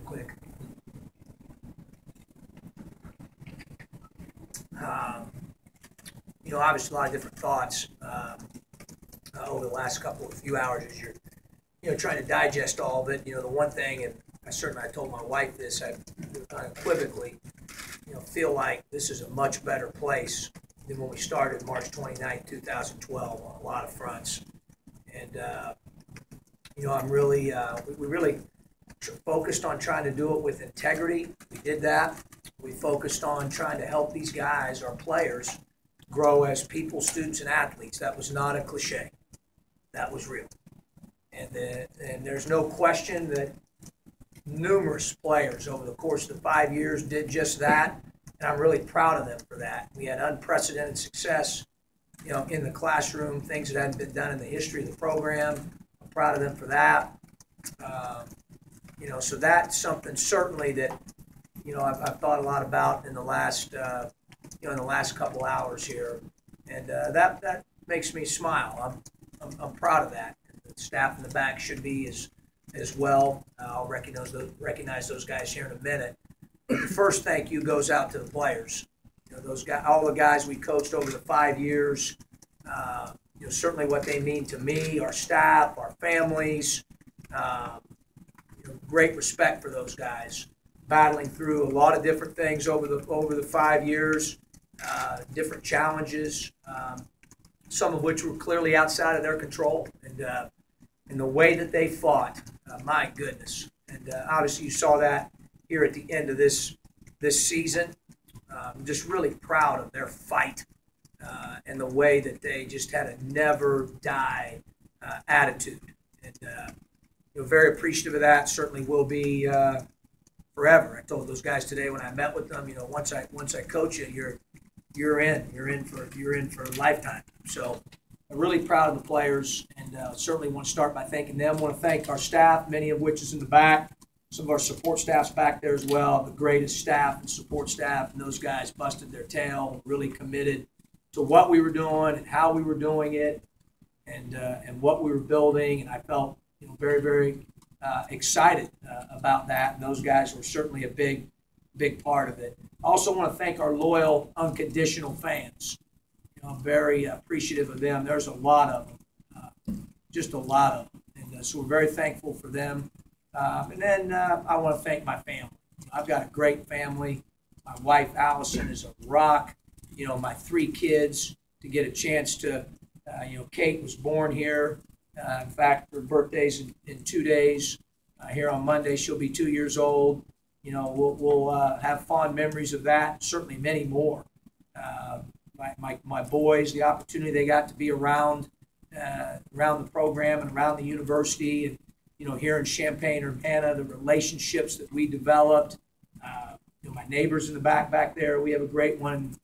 quick. Obviously a lot of different thoughts over the last few hours as you're trying to digest all of it. The one thing, and I told my wife this, I unequivocally, feel like this is a much better place than when we started March 29th, 2012 on a lot of fronts. And, I'm really, we really focused on trying to do it with integrity. We did that. We focused on trying to help these guys, our players, grow as people, students, and athletes. That was not a cliche. That was real. And there's no question that numerous players over the course of the 5 years did just that, and I'm really proud of them for that. We had unprecedented success, in the classroom, things that hadn't been done in the history of the program. I'm proud of them for that. So that's something certainly that, I've thought a lot about in the last, in the last couple hours here, and that makes me smile. I'm proud of that. The staff in the back should be as well. I'll recognize those guys here in a minute. But the first thank you goes out to the players. Those guys, all the guys we coached over the 5 years. Certainly what they mean to me, our staff, our families. Great respect for those guys, battling through a lot of different things over the 5 years, different challenges, some of which were clearly outside of their control, and the way that they fought, my goodness. And obviously you saw that here at the end of this season. I'm just really proud of their fight and the way that they just had a never die attitude. And very appreciative of that. Certainly will be forever. I told those guys today when I met with them, once I coach you, you're in for a lifetime. So I'm really proud of the players, and certainly want to start by thanking them. I want to thank our staff, many of which is in the back. Some of our support staff's back there as well, the greatest staff and support staff, and those guys busted their tail, really committed to what we were doing and how we were doing it, and what we were building. And I felt very, very excited about that. And those guys were certainly a big part of it. I also want to thank our loyal, unconditional fans. I'm very appreciative of them. There's a lot of them, just a lot of them. And so we're very thankful for them. And then I want to thank my family. I've got a great family. My wife, Allison, is a rock. My 3 kids, to get a chance to, Kate was born here. In fact, her birthday's in 2 days. Here on Monday, she'll be 2 years old. We'll have fond memories of that, certainly many more. My boys, the opportunity they got to be around the program and around the university, and here in Champaign-Urbana, the relationships that we developed. My neighbors in the back there, we have a great one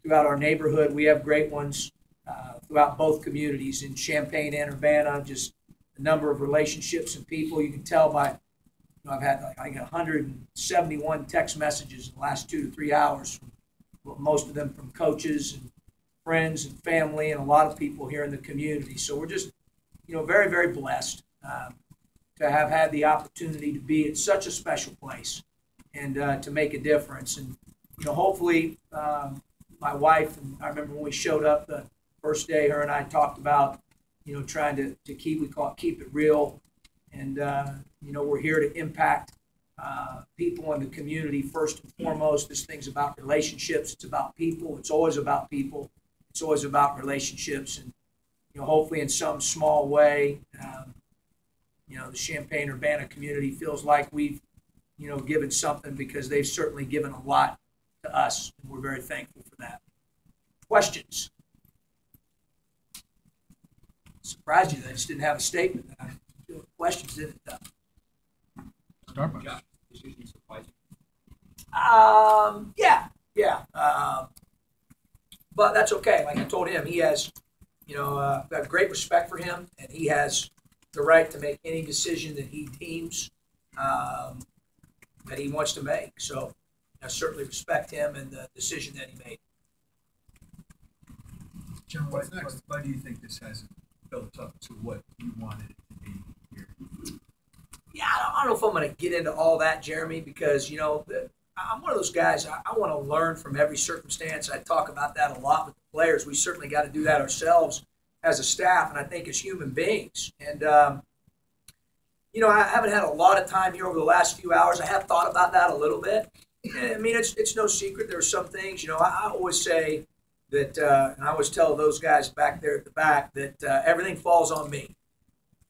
throughout our neighborhood. We have great ones throughout both communities in Champaign and Urbana. Just a number of relationships and people. You can tell by, I've had like 171 text messages in the last 2 to 3 hours, most of them from coaches and friends and family and a lot of people here in the community. So we're just, very, very blessed to have had the opportunity to be at such a special place and to make a difference. And, hopefully my wife, and I remember when we showed up the first day, her and I talked about, trying to keep it real. And, we're here to impact people in the community first and foremost. This thing's about relationships. It's about people. It's always about people. It's always about relationships. And, hopefully in some small way, the Champaign-Urbana community feels like we've, given something, because they've certainly given a lot to us, and we're very thankful for that. Questions? Surprised you that I just didn't have a statement. Questions, didn't it? Starbucks. Yeah. Is usually surprising. Yeah. But that's okay. Like I told him, he has, I've got great respect for him, and he has the right to make any decision that he deems that he wants to make. So I certainly respect him and the decision that he made. John, what's next? Why do you think this hasn't built up to what you wanted it to be here? Yeah, I know if I'm going to get into all that, Jeremy, because, I'm one of those guys, I want to learn from every circumstance. I talk about that a lot with the players. We certainly got to do that ourselves as a staff, and I think as human beings. And, I haven't had a lot of time here over the last few hours. I have thought about that a little bit. I mean, it's no secret. There are some things, I always say that, and I always tell those guys back there at the back that everything falls on me.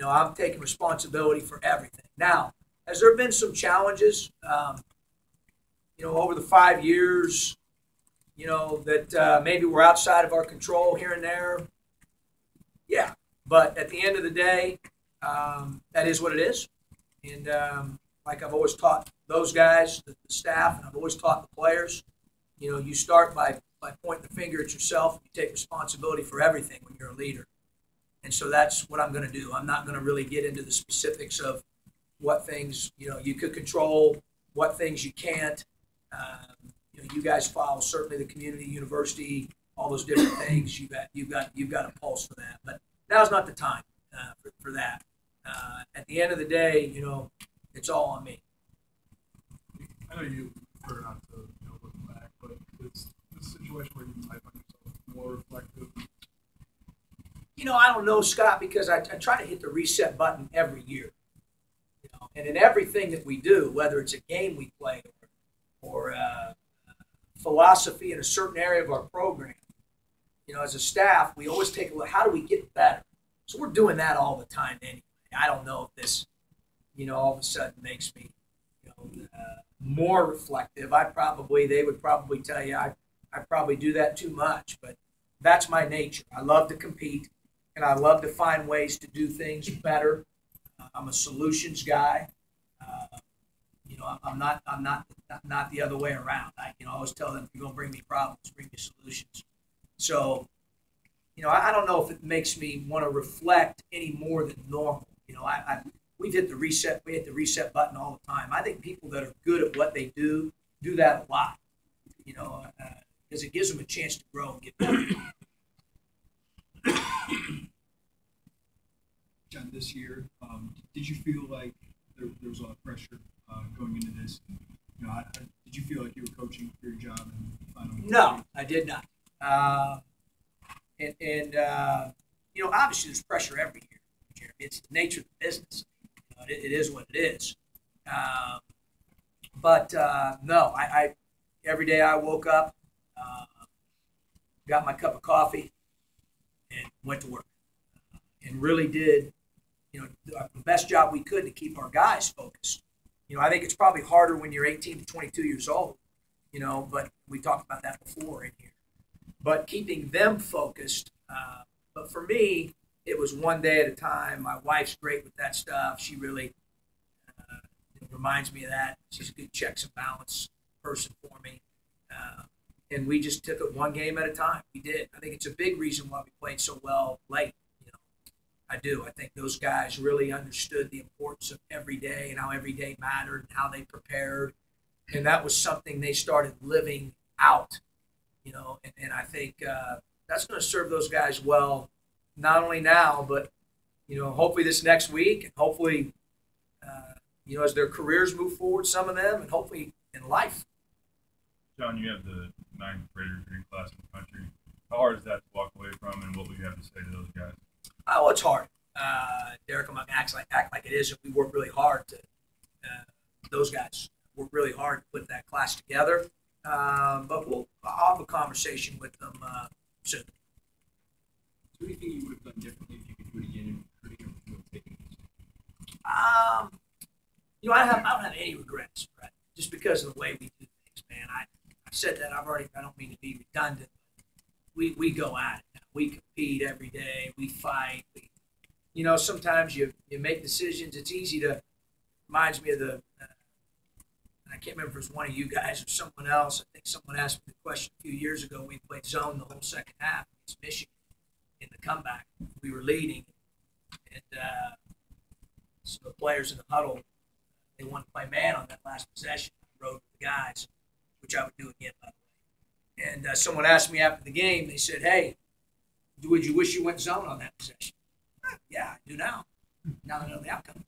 I'm taking responsibility for everything. Now, has there been some challenges, over the 5 years, that maybe we're outside of our control here and there? Yeah. But at the end of the day, that is what it is. And like I've always taught those guys, the staff, and I've always taught the players, you start by pointing the finger at yourself. You take responsibility for everything when you're a leader. And so that's what I'm going to do. I'm not going to really get into the specifics of what things, you could control, what things you can't. You guys follow certainly the community, university, all those different things. You've got a pulse for that. But now's not the time for that. At the end of the day, it's all on me. I know you prefer not to look back, but it's this situation where you might find yourself more reflective. I don't know, Scott, because I try to hit the reset button every year. And in everything that we do, whether it's a game we play or philosophy in a certain area of our program, as a staff, we always take a look, how do we get better? So we're doing that all the time anyway. I don't know if this, all of a sudden makes me, more reflective. They would probably tell you I probably do that too much, but that's my nature. I love to compete, and I love to find ways to do things better. I'm a solutions guy. I'm not the other way around. I always tell them, if you're going to bring me problems, bring me solutions. So, I don't know if it makes me want to reflect any more than normal. We hit the reset button all the time. I think people that are good at what they do that a lot, because it gives them a chance to grow and get better. John, this year, did you feel like there was a lot of pressure going into this? Did you feel like you were coaching for your job? No, I did not. Obviously there's pressure every year, Jeremy. It's the nature of the business. It is what it is. No, I every day I woke up, got my cup of coffee, and went to work. And really did, the best job we could to keep our guys focused. I think it's probably harder when you're 18 to 22 years old, but we talked about that before in here. But keeping them focused. But for me, it was one day at a time. My wife's great with that stuff. She really reminds me of that. She's a good checks and balance person for me. And we just took it one game at a time. We did. I think it's a big reason why we played so well late. I do. I think those guys really understood the importance of every day and how every day mattered and how they prepared. And that was something they started living out, and I think that's going to serve those guys well, not only now, but, hopefully this next week, and hopefully, as their careers move forward, some of them, and hopefully in life. John, you have the 9th grade recruiting class in the country. How hard is that to walk away from, and what would you have to say to those guys? Oh, it's hard. Derek, I'm not going to act like it isn't. We work really hard to, those guys work really hard to put that class together. But I'll have a conversation with them soon. Is there anything you would have done differently if you could do it again in recruiting or taking this? I don't have any regrets, right? Just because of the way we do things, man. I said that I don't mean to be redundant. We go at it. We compete every day. We fight. Sometimes you make decisions. It's easy to, reminds me of I can't remember if it was one of you guys or someone else. I think someone asked me the question a few years ago. We played zone the whole second half against Michigan in the comeback. We were leading. And so the players in the huddle, they wanted to play man on that last possession. I rode with the guys, which I would do again, by the way. And someone asked me after the game, they said, hey, would you wish you went zone on that possession? Yeah, I do now. Now that I know the outcome.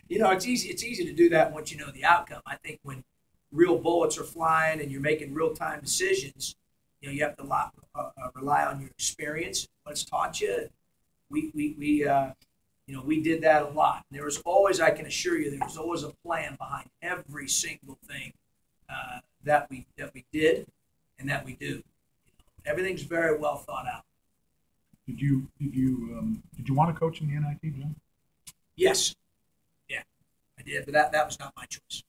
It's easy. It's easy to do that once you know the outcome. I think when real bullets are flying and you're making real time decisions, you have to rely on your experience, what it's taught you. We did that a lot. There was always, I can assure you, there was always a plan behind every single thing that we did and that we do. Everything's very well thought out. Did you want to coach in the NIT, John? Yes. Yeah, I did, but that was not my choice.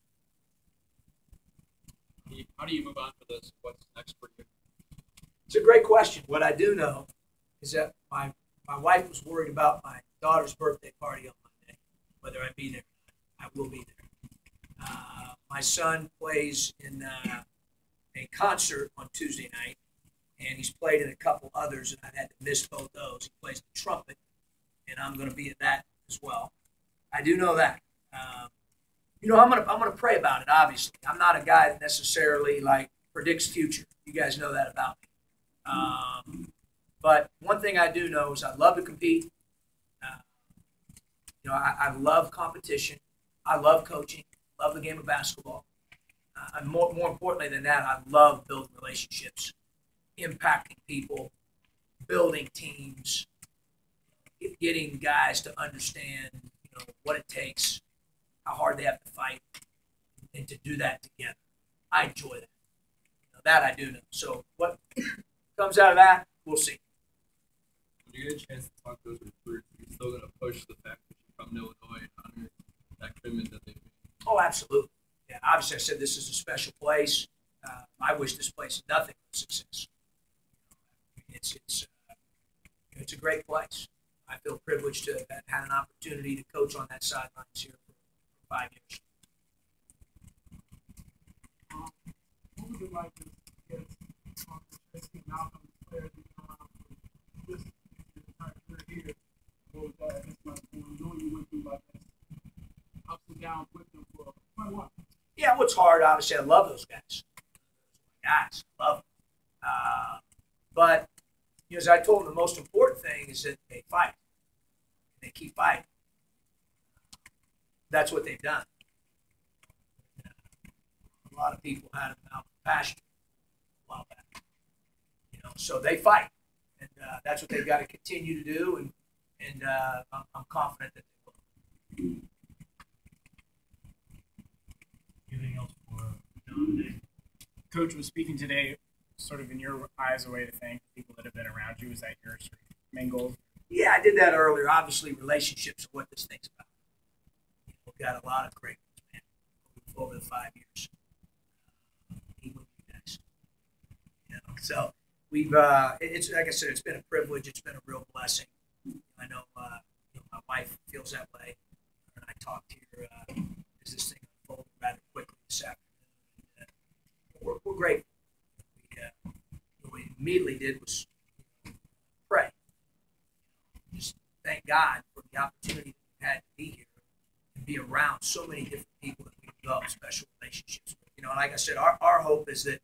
How do you move on for this? What's next for you? It's a great question. What I do know is that my wife was worried about my daughter's birthday party on Monday, whether I'd be there or not. I will be there. My son plays in a concert on Tuesday night, and he's played in a couple others, and I've had to miss both those. He plays the trumpet, and I'm going to be at that as well. I do know that. I'm gonna pray about it. Obviously, I'm not a guy that necessarily predicts future. You guys know that about me. But one thing I do know is I love to compete. I love competition. I love coaching. Love the game of basketball. And more importantly than that, I love building relationships, impacting people, building teams, getting guys to understand, what it takes, how hard they have to fight, and to do that together. I enjoy that. That I do know. So what comes out of that, we'll see. When you get a chance to talk to those recruits, you're still going to push the fact that you're from Illinois and honor that commitment that they've made. Oh, absolutely. Yeah, obviously I said this is a special place. I wish this place nothing but success. It's a great place. I feel privileged to have had an opportunity to coach on that sidelines here for 5 years. What would it like to get Malcolm players to come around for this entire career here? What was that? It's like knowing you went through ups and downs with them for quite a while. Yeah, what's hard, obviously, I love those guys. I love them. But as I told them, the most important thing is that they fight. They keep fighting. That's what they've done. A lot of people had about passion a while back. So they fight, and that's what they've got to continue to do. And I'm confident that they will. Anything else for John today? Coach was speaking today, sort of in your eyes, a way to thank people that have been around you. Is that your sort of main goal? Yeah, I did that earlier. Obviously, relationships are what this thing's about. We've got a lot of great ones, man, over the 5 years. Even with you guys. So we've, it's like I said, it's been a privilege. It's been a real blessing. I know, my wife feels that way. And I talked here as this thing unfolded rather quickly this afternoon. We're grateful. What we immediately did was pray. Just thank God for the opportunity that we had to be here and be around so many different people that we develop special relationships with. And like I said, our hope is that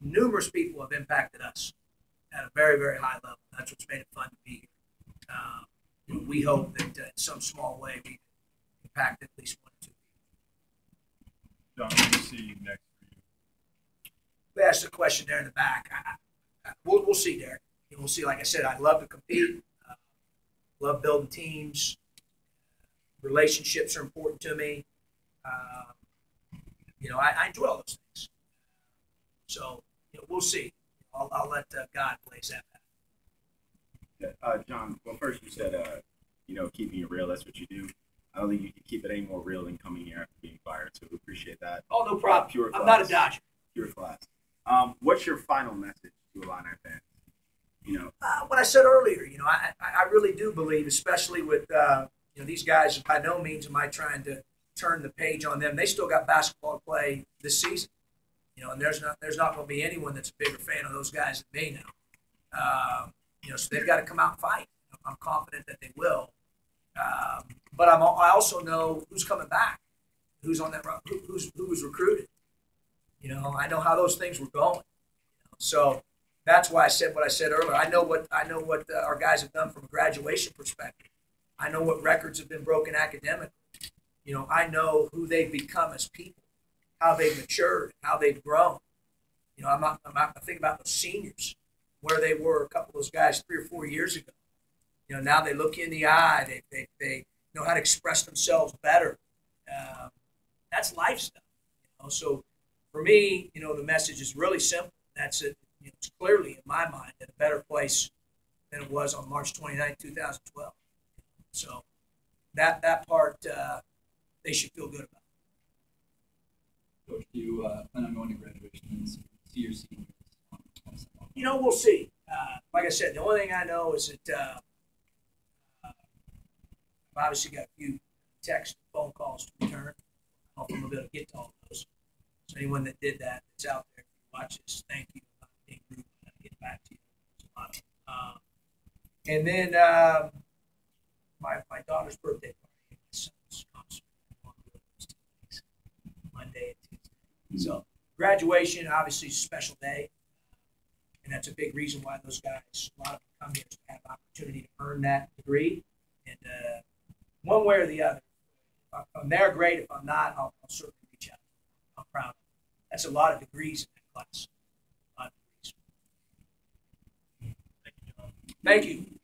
numerous people have impacted us at a very, very high level. That's what's made it fun to be here. We hope that in some small way we impact at least 1 or 2 people. John, what do you see next for you? We asked a question there in the back. We'll see, Derek. We'll see. Like I said, I love to compete. Love building teams. Relationships are important to me. I enjoy all those things. So we'll see. I'll let God blaze that path. John, well, first you said, keeping it real, that's what you do. I don't think you can keep it any more real than coming here after being fired, so we appreciate that. Oh, no problem. Pure class. I'm not a Dodger. Pure class. What's your final message to Illini fans? What I said earlier, I really do believe, especially with, these guys, by no means am I trying to turn the page on them. They still got basketball to play this season. And there's not going to be anyone that's a bigger fan of those guys than me now. So they've got to come out and fight. I'm confident that they will. But I also know who's coming back, who's on that, who was recruited. I know how those things were going. So that's why I said what I said earlier. I know what our guys have done from a graduation perspective. I know what records have been broken academically. I know who they've become as people, how they've matured, how they've grown. I think about the seniors, where they were a couple of those guys 3 or 4 years ago. Now they look you in the eye. They know how to express themselves better. That's life stuff. So for me, the message is really simple. That's it. It's clearly, in my mind, in a better place than it was on March 29, 2012. So that part, they should feel good about. Coach, do you plan on going to graduation and see your seniors? We'll see. Like I said, the only thing I know is that I've obviously got a few texts and phone calls to return. I don't know if I'm going to be able to get to all those. So anyone that did that, that's out there, if you watch this, thank you. I'm going to get back to you. There's a lot of and then my daughter's birthday party, my son's concert, Monday and Tuesday. So graduation, obviously, is a special day. And that's a big reason why those guys, a lot of them come here to have opportunity to earn that degree. And one way or the other, if I'm there, great. If I'm not, I'll certainly reach out. I'm proud of it. That's a lot of degrees in that class. A lot of degrees. Thank you, John. Thank you.